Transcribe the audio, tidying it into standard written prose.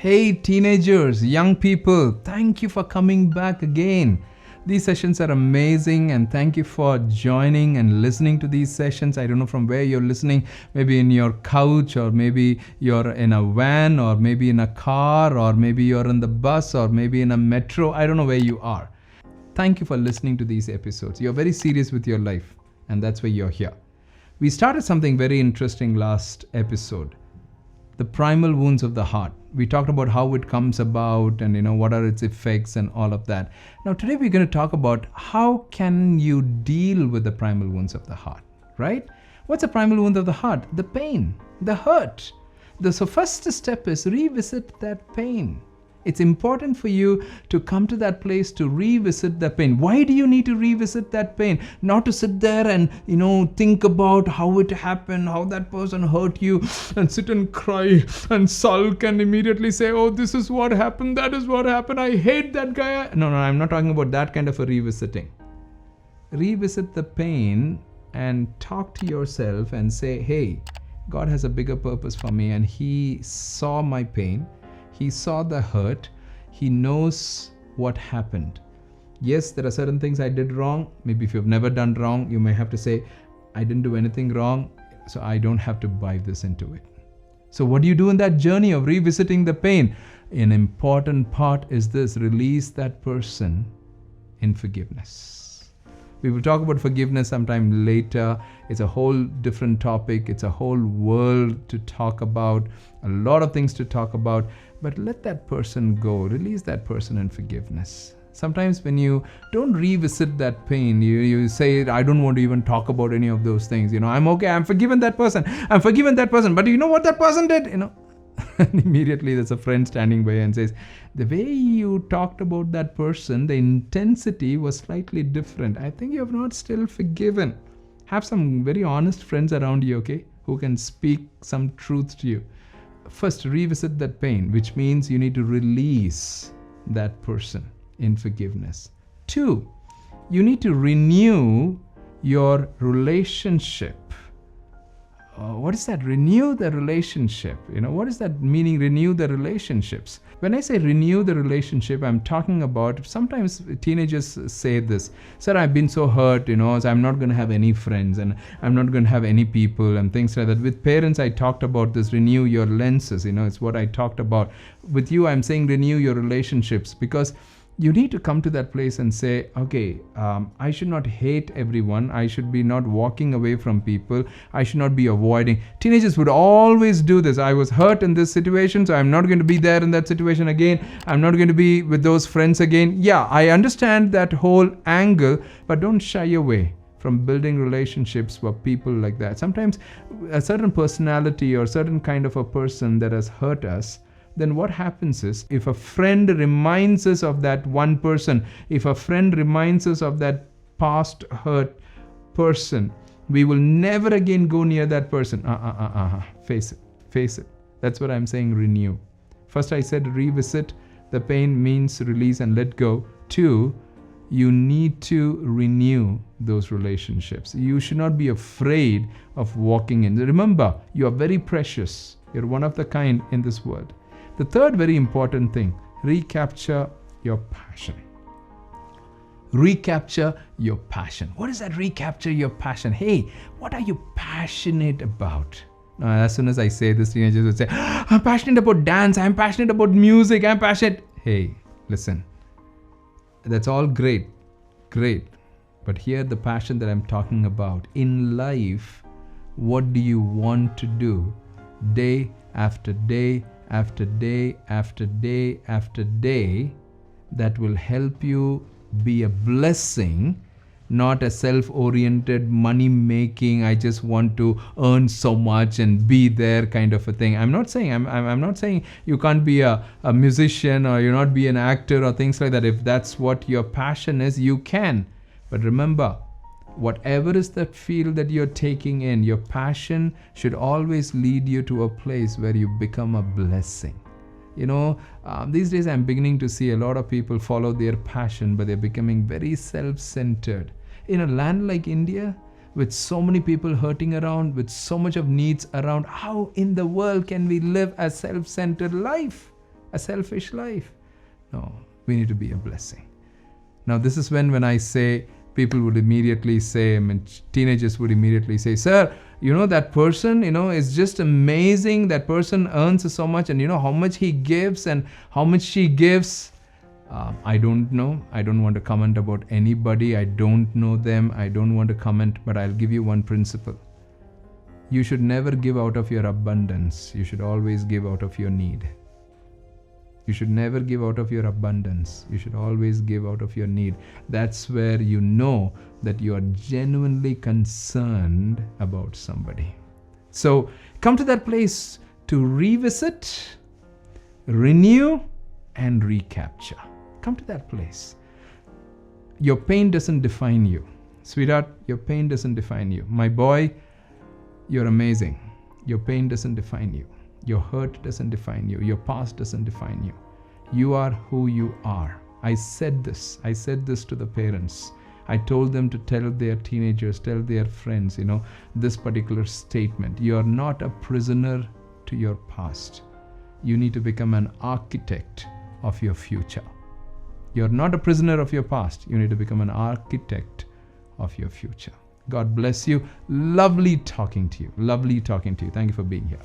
Hey teenagers, young people, thank you for coming back again. These sessions are amazing and thank you for joining and listening to these sessions. I don't know from where you're listening, maybe in your couch or maybe you're in a van or maybe in a car or maybe you're in the bus or maybe in a metro. I don't know where you are. Thank you for listening to these episodes. You're very serious with your life and that's why you're here. We started something very interesting last episode. The primal wounds of the heart. We talked about how it comes about and what are its effects and all of that. Now today we're going to talk about how can you deal with the primal wounds of the heart, right? What's a primal wound of the heart? The pain, the hurt. So first step is revisit that pain. It's important for you to come to that place to revisit the pain. Why do you need to revisit that pain? Not to sit there and think about how it happened, how that person hurt you, and sit and cry and sulk and immediately say, oh, this is what happened, that is what happened, I hate that guy. No, I'm not talking about that kind of a revisiting. Revisit the pain and talk to yourself and say, hey, God has a bigger purpose for me and He saw my pain. He saw the hurt. He knows what happened. Yes, there are certain things I did wrong. Maybe if you've never done wrong, you may have to say, I didn't do anything wrong, so I don't have to buy this into it. So what do you do in that journey of revisiting the pain? An important part is this: release that person in forgiveness. We will talk about forgiveness sometime later. It's a whole different topic. It's a whole world to talk about, a lot of things to talk about. But let that person go. Release that person in forgiveness. Sometimes when you don't revisit that pain, you say, I don't want to even talk about any of those things. I'm okay. I'm forgiven that person. I'm forgiven that person. But you know what that person did? And immediately there's a friend standing by and says, the way you talked about that person, the intensity was slightly different. I think you have not still forgiven. Have some very honest friends around you, okay, who can speak some truth to you. First, revisit that pain, which means you need to release that person in forgiveness. 2, you need to renew your relationship. What is that? Renew the relationship. What is that meaning, renew the relationships? When I say renew the relationship, I'm talking about, sometimes teenagers say this, sir, I've been so hurt, so I'm not going to have any friends and I'm not going to have any people and things like that. With parents, I talked about this, renew your lenses, it's what I talked about. With you, I'm saying renew your relationships, because you need to come to that place and say, okay, I should not hate everyone. I should be not walking away from people. I should not be avoiding. Teenagers would always do this. I was hurt in this situation, so I'm not going to be there in that situation again. I'm not going to be with those friends again. Yeah, I understand that whole angle, but don't shy away from building relationships with people like that. Sometimes a certain personality or a certain kind of a person that has hurt us, then what happens is, if a friend reminds us of that one person, if a friend reminds us of that past hurt person, we will never again go near that person. Face it. That's what I'm saying, renew. First I said revisit. The pain means release and let go. 2, you need to renew those relationships. You should not be afraid of walking in. Remember, you are very precious. You're one of the kind in this world. The third very important thing, recapture your passion. Recapture your passion. What is that, recapture your passion? Hey, what are you passionate about? Now, as soon as I say this, teenagers would say, I'm passionate about dance, I'm passionate about music, I'm passionate. Hey, listen, that's all great. But here the passion that I'm talking about, in life, what do you want to do day after day, after day, after day, after day, that will help you be a blessing, not a self-oriented, money-making, I just want to earn so much and be there kind of a thing. I'm not saying you can't be a musician or you not be an actor or things like that. If that's what your passion is, you can. But remember, whatever is that field that you're taking in, your passion should always lead you to a place where you become a blessing. These days I'm beginning to see a lot of people follow their passion, but they're becoming very self-centered. In a land like India, with so many people hurting around, with so much of needs around, how in the world can we live a self-centered life? a selfish life. No, we need to be a blessing. Now, this is when I say, people would immediately say, teenagers would immediately say, sir, that person, is just amazing. That person earns so much, and how much he gives and how much she gives. I don't know. I don't want to comment about anybody. I don't know them. I don't want to comment, but I'll give you one principle. You should never give out of your abundance. You should always give out of your need. You should never give out of your abundance. You should always give out of your need. That's where you know that you are genuinely concerned about somebody. So come to that place to revisit, renew, and recapture. Come to that place. Your pain doesn't define you. Sweetheart, your pain doesn't define you. My boy, you're amazing. Your pain doesn't define you. Your hurt doesn't define you. Your past doesn't define you. You are who you are. I said this to the parents. I told them to tell their teenagers, tell their friends, this particular statement. You are not a prisoner to your past. You need to become an architect of your future. You're not a prisoner of your past. You need to become an architect of your future. God bless you. Lovely talking to you. Lovely talking to you. Thank you for being here.